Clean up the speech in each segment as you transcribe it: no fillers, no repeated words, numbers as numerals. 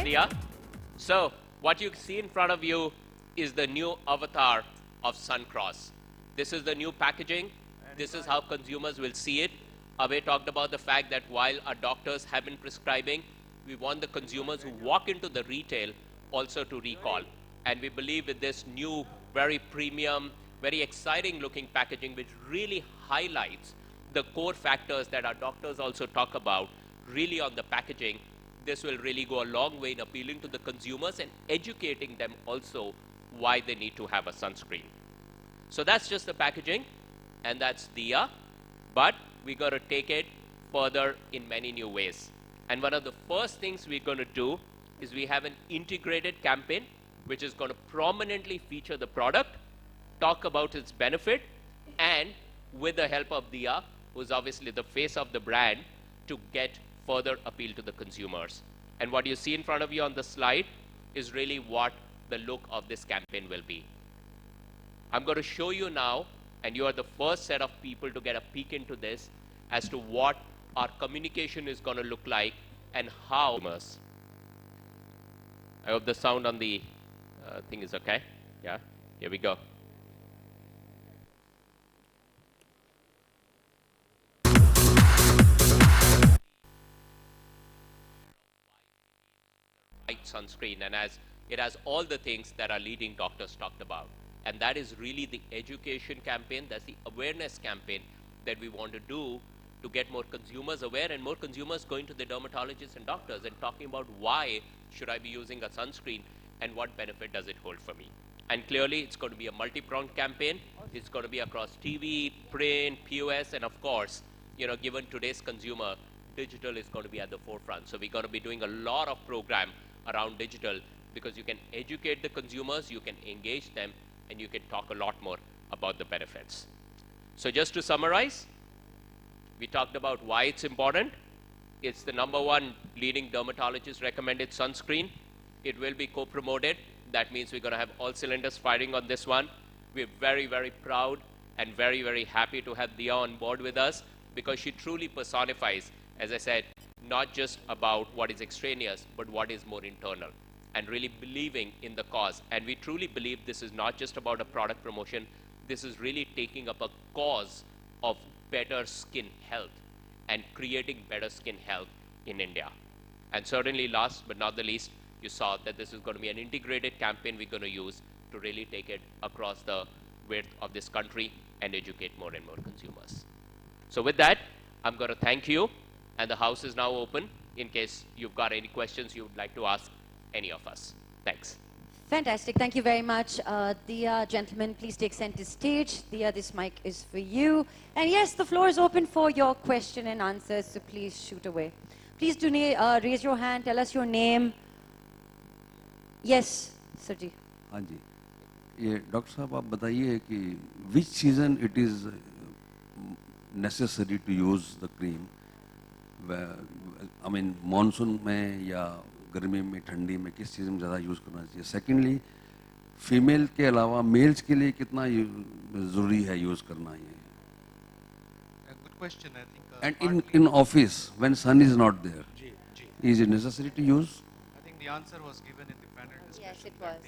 Diya. So, what you see in front of you is the new avatar of Suncross. This is the new packaging. This is how consumers will see it. Abhay talked about the fact that while our doctors have been prescribing, we want the consumers who walk into the retail also to recall. And we believe with this new, very premium, very exciting looking packaging, which really highlights the core factors that our doctors also talk about, really on the packaging, this will really go a long way in appealing to the consumers and educating them also why they need to have a sunscreen. So that's just the packaging, and that's Diya, but we're going to take it further in many new ways. And one of the first things we're going to do is we have an integrated campaign which is going to prominently feature the product, talk about its benefit, and with the help of Diya, who's obviously the face of the brand, to get further appeal to the consumers. And what you see in front of you on the slide is really what the look of this campaign will be. I'm going to show you now, and you are the first set of people to get a peek into this, as to what our communication is going to look like and how. I hope the sound on the thing is okay. Yeah, here we go. Sunscreen, and as it has all the things that our leading doctors talked about, and that is really the education campaign, that's the awareness campaign that we want to do to get more consumers aware and more consumers going to the dermatologists and doctors and talking about why should I be using a sunscreen and what benefit does it hold for me. And clearly it's going to be a multi-pronged campaign. It's going to be across TV, print, POS, and of course, you know, given today's consumer, digital is going to be at the forefront. So we're going to be doing a lot of program around digital, because you can educate the consumers, you can engage them, and you can talk a lot more about the benefits. So just to summarize, we talked about why it's important. It's the #1 leading dermatologist recommended sunscreen. It will be co-promoted. That means we're going to have all cylinders firing on this one. We're very, very proud and very, very happy to have Diya on board with us, because she truly personifies, as I said, not just about what is extraneous, but what is more internal, and really believing in the cause. And we truly believe this is not just about a product promotion. This is really taking up a cause of better skin health and creating better skin health in India. And certainly last but not the least, you saw that this is going to be an integrated campaign we're going to use to really take it across the width of this country and educate more and more consumers. So with that, I'm going to thank you, and the house is now open in case you've got any questions you would like to ask any of us. Thanks. Fantastic. Thank you very much. Diya, gentlemen, please take center stage. Diya, this mic is for you. And yes, the floor is open for your question and answers, so please shoot away. Please do raise your hand, tell us your name. Yes, Sirji. हाँ जी, ये doctor साहब आप बताइए कि which season it is necessary to use the cream? I mean, monsoon में या गर्मी में, ठंडी में, किस चीज़ में ज़्यादा यूज़ करना चाहिए? Secondly, फीमेल के अलावा मेल्स के लिए कितना ज़रूरी है यूज़ करना ये? Good question, I think. And in office, when sun is not there, is it necessary to use? I think the answer was given in the panel discussion. Yes, it was.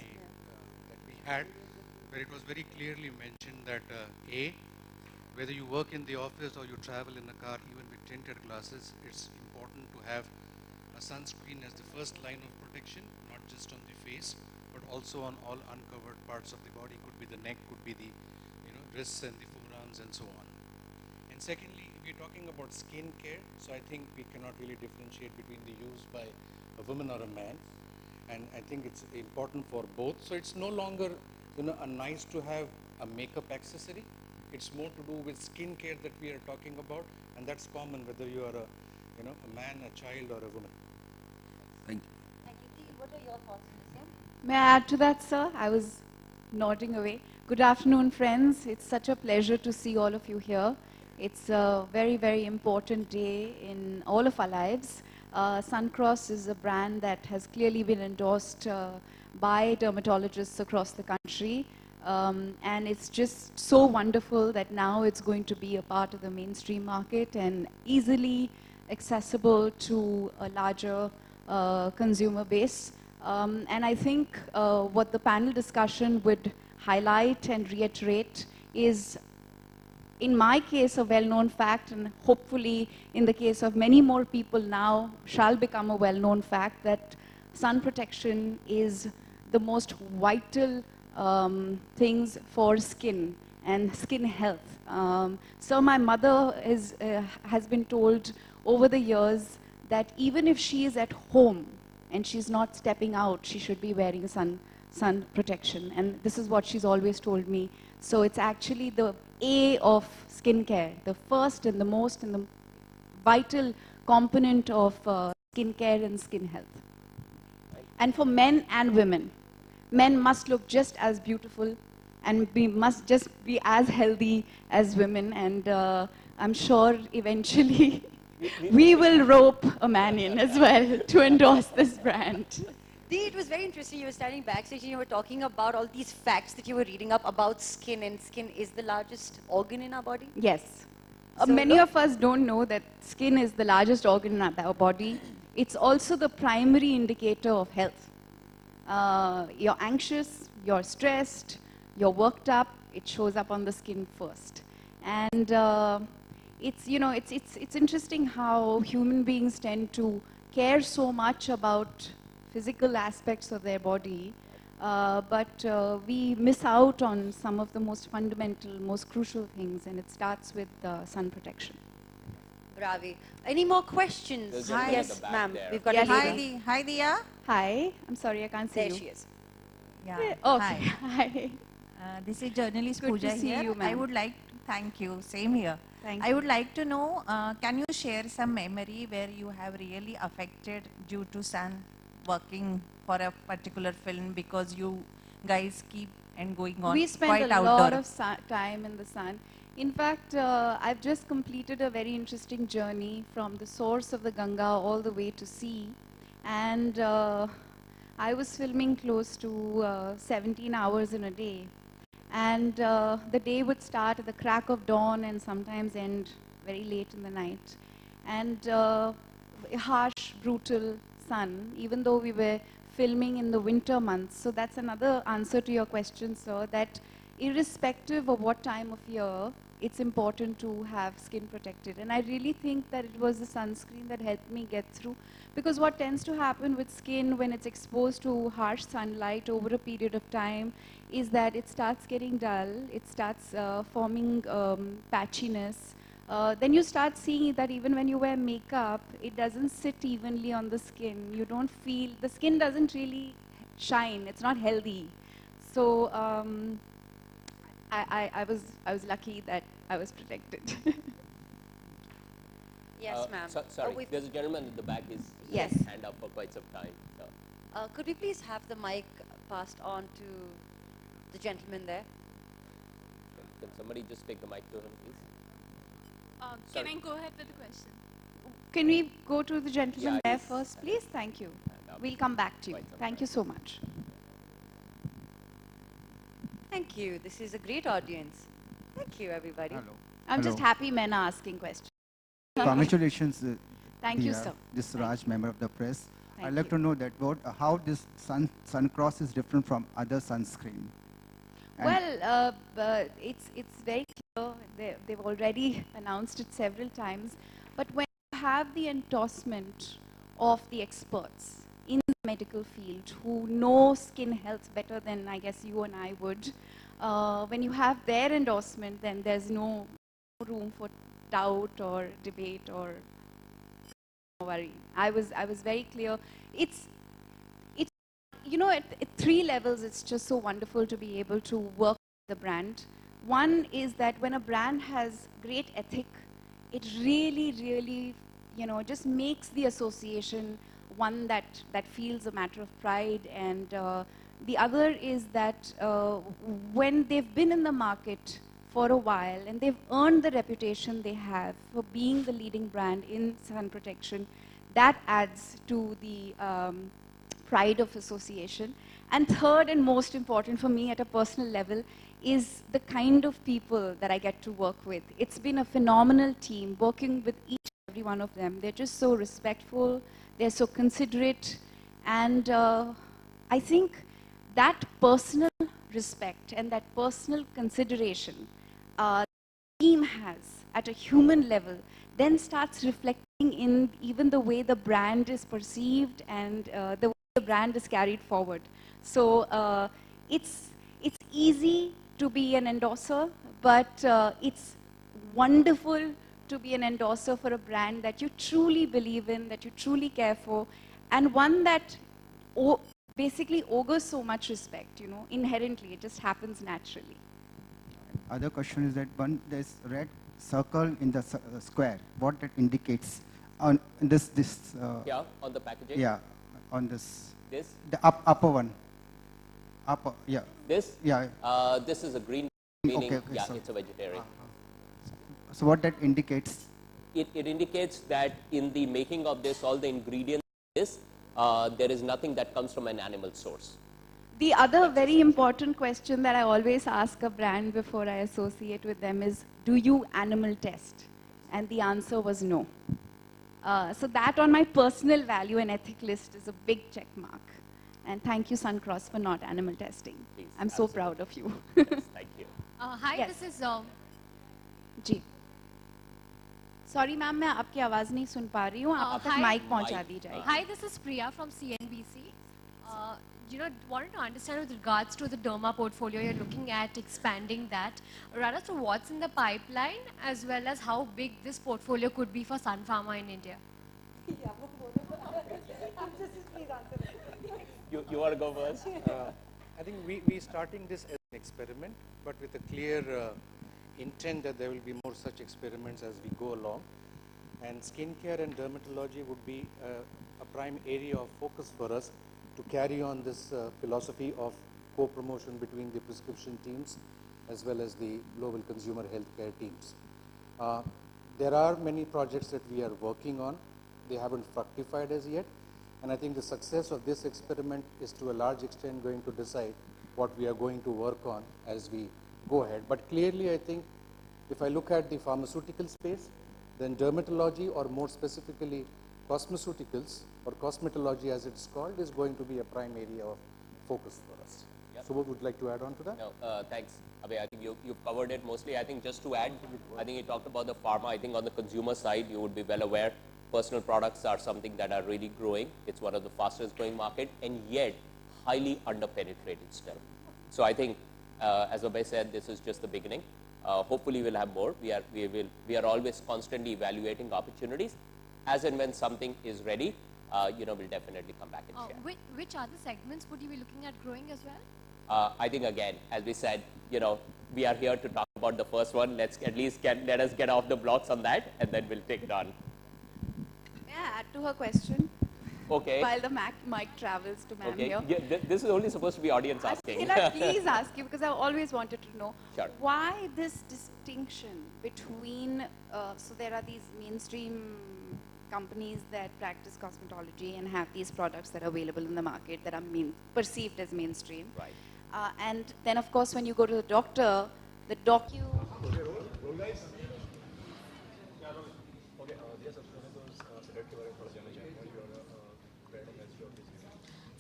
That we had, where it was very clearly mentioned that A, whether you work in the office or you travel in a car, even with tinted glasses, it's important to have a sunscreen as the first line of protection, not just on the face, but also on all uncovered parts of the body. Could be the neck, could be the wrists and the forearms and so on. And secondly, we're talking about skin care, so I think we cannot really differentiate between the use by a woman or a man. And I think it's important for both. So it's no longer a nice to have a makeup accessory. It's more to do with skin care that we are talking about, and that's common whether you are a man, a child, or a woman. Thank you. Thank you. What are your thoughts on this? May I add to that, sir? I was nodding away. Good afternoon, friends. It's such a pleasure to see all of you here. It's a very, very important day in all of our lives. Suncross is a brand that has clearly been endorsed by dermatologists across the country. And it's just so wonderful that now it's going to be a part of the mainstream market and easily accessible to a larger consumer base. And I think what the panel discussion would highlight and reiterate is, in my case, a well-known fact, and hopefully in the case of many more people now shall become a well-known fact, that sun protection is the most vital things for skin and skin health. So my mother has been told over the years that even if she is at home and she's not stepping out, she should be wearing sun protection. And this is what she's always told me. So it's actually the A of skincare, the first and the most and the vital component of skincare and skin health. And for men and women, men must look just as beautiful and we must just be as healthy as women. And I'm sure eventually we will rope a man in as well to endorse this brand. Dee, it was very interesting. You were standing backstage and you were talking about all these facts that you were reading up about skin, and skin is the largest organ in our body. Yes. So Many of us don't know that skin is the largest organ in our body. It's also the primary indicator of health. You're anxious, you're stressed, you're worked up, it shows up on the skin first. And it's interesting how human beings tend to care so much about physical aspects of their body, but we miss out on some of the most fundamental, most crucial things, and it starts with sun protection. Bravi. Any more questions? There's a lady at Yes, the back ma'am. there. We've got Yes, a ma'am. lady. Hi, Diya. Hi, I'm sorry, I can't see There you. she is. Yeah. Okay. Hi. Hi. This is journalist Good Pooja to see here. you, ma'am. I would like to thank you. Same here. Thank I you. would like to know, can you share some memory where you have really affected due to sun working for a particular film, because you guys keep and going on We spent quite a outdoor. lot of time in the sun. In fact, I've just completed a very interesting journey from the source of the Ganga all the way to sea. And I was filming close to 17 hours in a day. And the day would start at the crack of dawn and sometimes end very late in the night. And harsh, brutal sun, even though we were filming in the winter months. So that's another answer to your question, sir, that irrespective of what time of year, it's important to have skin protected. And I really think that it was the sunscreen that helped me get through. Because what tends to happen with skin when it's exposed to harsh sunlight over a period of time is that it starts getting dull, it starts forming patchiness. Then you start seeing that even when you wear makeup, it doesn't sit evenly on the skin. You don't feel, the skin doesn't really shine, it's not healthy. So I was lucky that I was protected. Yes, ma'am. Sorry, we've- there's a gentleman at the back who's Yes. his hand up for quite some time. So. could we please have the mic passed on to the gentleman there? Can somebody just take the mic to him, please? Can Sorry. I go ahead with the question? Can we go to the gentleman Yeah, there yes. first, please? Thank you. Hand up. We'll come back to you. Quite some Thank time. you so much. Thank you. This is a great audience. Thank you, everybody. Hello. I'm just Hello. happy men are asking questions. Congratulations. Thank you, Diya. sir. This is Raj, member of the press. Thank I'd like you. to know that how this sun cross is different from other sunscreen. And Well, it's very clear. They've already announced it several times. But when you have the endorsement of the experts in the medical field who know skin health better than I guess you and I would, when you have their endorsement, then there's no room for doubt or debate or worry. I was very clear. It's you know, at 3 levels, it's just so wonderful to be able to work with the brand. One is that when a brand has great ethic, it really, really, you know, just makes the association one that feels a matter of pride. And the other is that when they've been in the market for a while and they've earned the reputation they have for being the leading brand in sun protection, that adds to the pride of association. And third and most important for me at a personal level is the kind of people that I get to work with. It's been a phenomenal team working with each every one of them. They're just so respectful, they're so considerate, and I think that personal respect and that personal consideration the team has at a human level then starts reflecting in even the way the brand is perceived and the way the brand is carried forward. So it's easy to be an endorser, but it's wonderful to be an endorser for a brand that you truly believe in, that you truly care for, and one that basically augurs so much respect, you know, inherently. It just happens naturally. Other question is that there's red circle in the square. What that indicates on this Yeah, on the packaging. yeah, on this This. the upper one. Upper, yeah. This. Yeah. This is a green, meaning Okay, yeah, so it's a vegetarian. So what that indicates? It indicates that in the making of this, all the ingredients in this, there is nothing that comes from an animal source. The other very important question that I always ask a brand before I associate with them is, do you animal test? And the answer was no. So that on my personal value and ethic list is a big check mark. And thank you, Suncross, for not animal testing. Please, I'm so proud of you. Yes, thank you. Hi, Yes. this is ji. Sorry, ma'am, मैं आपकी आवाज़ नहीं सुन पा रही हूँ. आप तक hi. Mic पहुँचा दी जाए. Hi, this is Priya from CNBC. You know, wanted to understand with regards to the derma portfolio, you're looking at expanding that. Rather, so what's in the pipeline, as well as how big this portfolio could be for Sun Pharma in India? You want to go first? I think we starting this as an experiment, but with a clear intent that there will be more such experiments as we go along. And skincare and dermatology would be a prime area of focus for us to carry on this philosophy of co-promotion between the prescription teams as well as the global consumer healthcare teams. There are many projects that we are working on. They haven't fructified as yet. And I think the success of this experiment is to a large extent going to decide what we are going to work on as we go ahead. But clearly, I think if I look at the pharmaceutical space, then dermatology, or more specifically cosmeceuticals or cosmetology as it's called, is going to be a prime area of focus for us. Yep. So what would like to add on to that? No, thanks, Abhay. I think you've covered it mostly. I think just to add, I think you talked about the pharma. I think on the consumer side, you would be well aware, personal products are something that are really growing. It's one of the fastest growing market, and yet highly underpenetrated still. So I think, as Abhay said, this is just the beginning. Hopefully we'll have more. We are always constantly evaluating opportunities. As and when something is ready, you know, we'll definitely come back and share. Which other segments would you be looking at growing as well? I think again, as we said, you know, we are here to talk about the first one. Let's at least let us get off the blocks on that, and then we'll take it on. May I add to her question? Okay. While the mic travels to ma'am Okay. here. Yeah, this is only supposed to be audience asking. Can I please ask you, because I always wanted to know, Sure. why this distinction between, so there are these mainstream companies that practice cosmetology and have these products that are available in the market that are perceived as mainstream. Right. And then of course when you go to the doctor,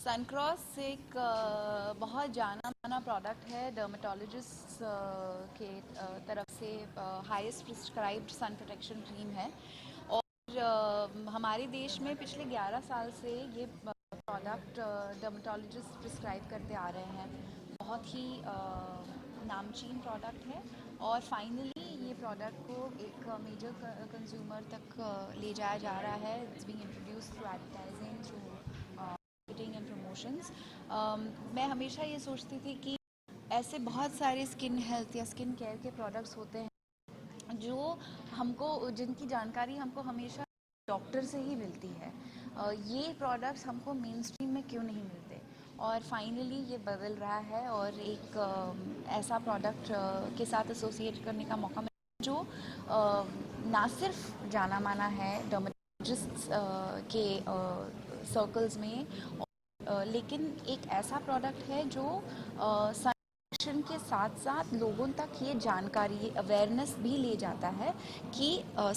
Suncross एक बहुत जाना माना product है dermatologist के तरफ से highest prescribed sun protection cream है और हमारे देश में पिछले 11 साल से ये प्रोडक्ट डर्मेटोलॉजिस्ट प्रिस्क्राइब करते आ रहे हैं बहुत ही नामचीन प्रोडक्ट है और फाइनली ये प्रोडक्ट को एक मेजर कंज्यूमर तक ले जाया जा रहा है it's being introduced through advertising through and promotions मैं हमेशा ये सोचती थी कि ऐसे बहुत सारे स्किन हेल्थ या स्किन केयर के प्रोडक्ट्स होते हैं जो हमको जिनकी जानकारी हमको हमेशा डॉक्टर से ही मिलती है ये प्रोडक्ट्स हमको मेन स्ट्रीम में क्यों नहीं मिलते और फाइनली ये बदल रहा है और एक ऐसा प्रोडक्ट के साथ एसोसिएट करने का मौका मिला जो ना सिर्फ जाना माना है डर्मेटोलॉजिस्ट्स के सर्कल्स में लेकिन एक ऐसा प्रोडक्ट है जो के साथ साथ लोगों तक ये जानकारी, ये अवेयरनेस भी ले जाता है कि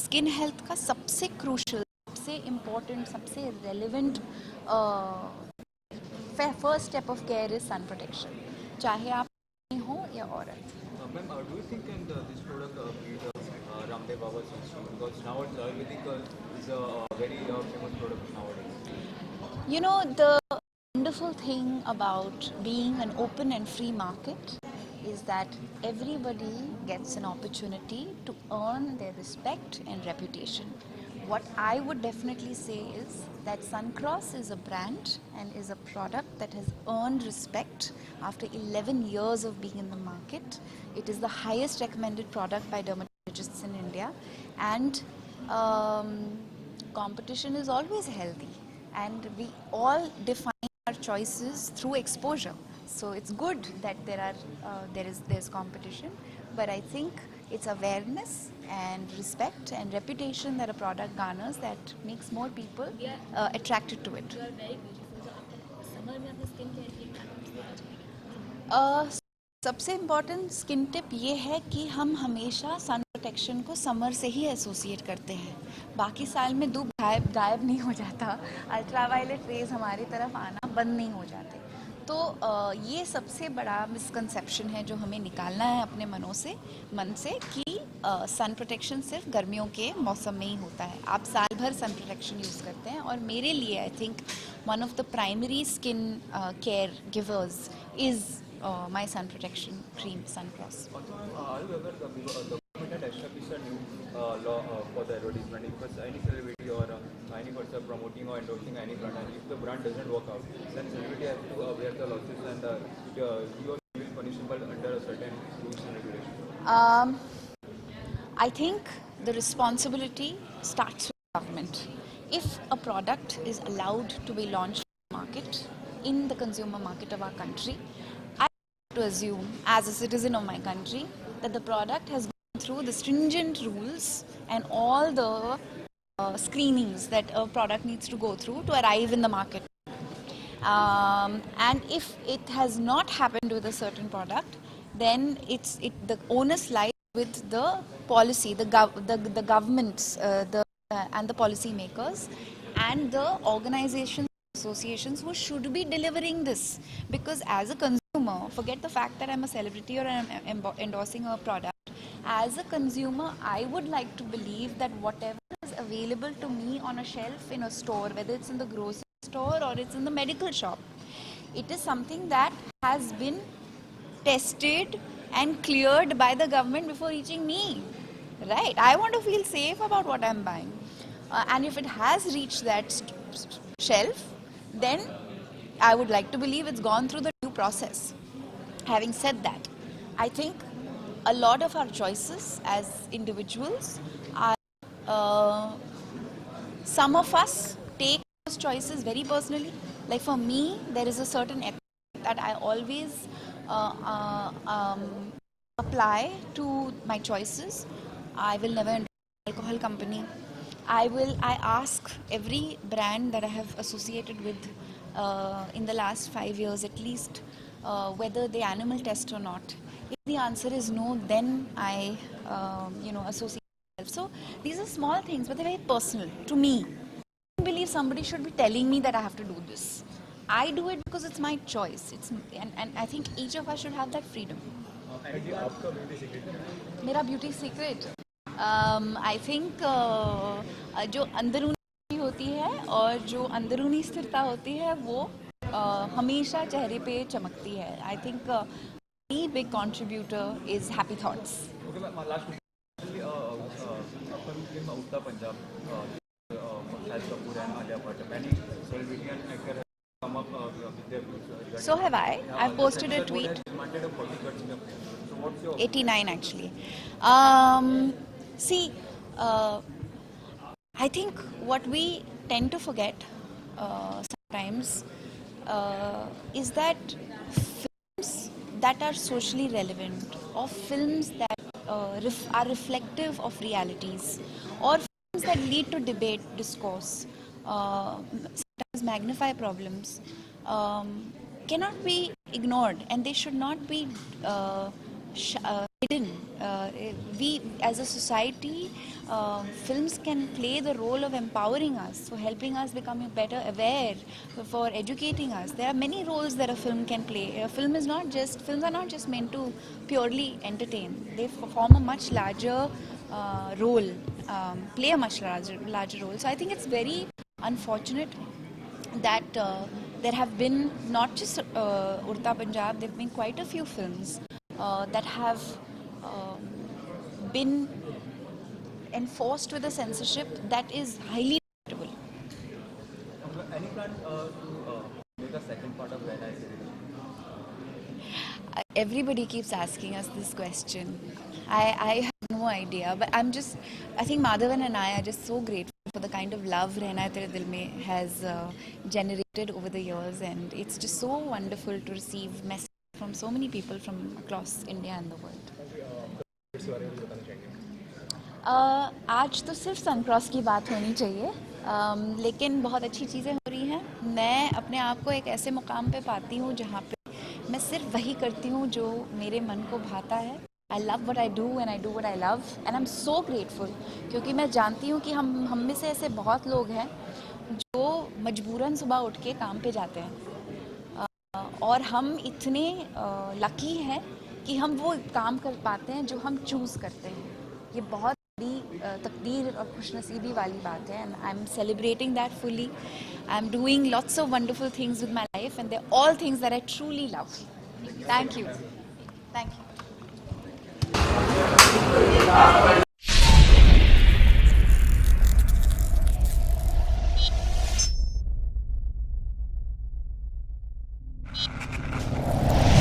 स्किन हेल्थ का सबसे क्रूशल, सबसे इम्पोर्टेंट, सबसे relevant first step of care is sun protection, चाहे आप हो या औरत. Ma'am, do you think can this product beat Ramdev Baba's sunscreen? Because now Ayurvedic is a very famous product nowadays. You know, the wonderful thing about being an open and free market is that everybody gets an opportunity to earn their respect and reputation. What I would definitely say is that Suncross is a brand and is a product that has earned respect after 11 years of being in the market. It is the highest recommended product by dermatologists in India, and competition is always healthy, and we all define our choices through exposure. So it's good that there's competition, but I think it's awareness and respect and reputation that a product garners that makes more people attracted to it. You are very beautiful. So summer में अपने skin care के क्या सबसे important skin tip ये है कि हम हमेशा सन प्रोटेक्शन को समर से ही एसोसिएट करते हैं. बाकी साल में धूप गायब नहीं हो जाता, अल्ट्रावायलेट रेज हमारी तरफ आना बंद नहीं हो जाते. तो ये सबसे बड़ा मिसकंसेप्शन है जो हमें निकालना है अपने मन से कि सन प्रोटेक्शन सिर्फ गर्मियों के मौसम में ही होता है. आप साल भर सन प्रोटेक्शन यूज़ करते हैं, और मेरे लिए I think one of the primary skin care givers is my sun protection cream, Suncross. Also, are you aware the government had established a new law for the advertisement? Because any celebrity or any person promoting or endorsing any brand, and if the brand doesn't work out, then celebrity has to bear the losses, and you will be punishable under a certain rules and regulations. I think the responsibility starts with government. If a product is allowed to be launched in the market, in the consumer market of our country, to assume as a citizen of my country that the product has gone through the stringent rules and all the screenings that a product needs to go through to arrive in the market. And if it has not happened with a certain product, then the onus lies with the policy, the governments, and the policy makers and the organizations, associations who should be delivering this. Because as a consumer, forget the fact that I'm a celebrity or I'm endorsing a product. As a consumer, I would like to believe that whatever is available to me on a shelf in a store, whether it's in the grocery store or it's in the medical shop, it is something that has been tested and cleared by the government before reaching me. Right? I want to feel safe about what I'm buying. And if it has reached that shelf, then I would like to believe it's gone through the due process. Having said that, I think a lot of our choices as individuals are, some of us take those choices very personally. Like for me, there is a certain ethic that I always apply to my choices. I will never endorse an alcohol company. I ask every brand that I have associated with in the last 5 years at least whether they animal test or not. If the answer is no, then I associate myself. So these are small things, but they're very personal to me. I don't believe somebody should be telling me that I have to do this. I do it because it's my choice. And I think each of us should have that freedom. मेरा beauty secret? I think जो अंदरूनी होती है और जो अंदरूनी स्थिरता होती है वो हमेशा चेहरे पे चमकती है. I think a big contributor is happy thoughts. Okay, my last question. Upcoming film Uttar Punjab, Shahid Kapoor and Alia Bhatt. Many celebrity and actors have come up with their views. So have I. I've posted a tweet. Demanded a 40 cuts in the film. So what's your 89 actually. See, I think what we tend to forget sometimes is that films that are socially relevant, or films that are reflective of realities, or films that lead to debate, discourse, sometimes magnify problems, cannot be ignored, and they should not be hidden. We, as a society, films can play the role of empowering us, for helping us become better aware, for educating us. There are many roles that a film can play. Films are not just meant to purely entertain. They form a much larger role, play a much larger role. So I think it's very unfortunate that there have been not just Urta Punjab, there have been quite a few films that have been enforced with a censorship that is highly regrettable. Any plan to make a second part of Rehna series? Everybody keeps asking us this question. I have no idea, but I think Madhavan and I are just so grateful for the kind of love Rehna Tere Dil Mein has generated over the years, and it's just so wonderful to receive messages from so many people from across India and the world. आज तो सिर्फ Suncross की बात होनी चाहिए, लेकिन बहुत अच्छी चीज़ें हो रही हैं. मैं अपने आप को एक ऐसे मुकाम पे पाती हूँ जहाँ पे मैं सिर्फ वही करती हूँ जो मेरे मन को भाता है. I love what I do and I do what I love, and I'm so grateful, क्योंकि मैं जानती हूँ कि हम में से ऐसे बहुत लोग हैं जो मजबूरन सुबह उठ के काम पे जाते हैं, और हम इतने लकी हैं कि हम वो काम कर पाते हैं जो हम चूज़ करते हैं. ये बहुत बड़ी तकदीर और खुशनसीबी वाली बात है, and I'm celebrating that fully. I'm doing lots of wonderful things with my life, and they're all things that I truly love. Thank you. Thank you.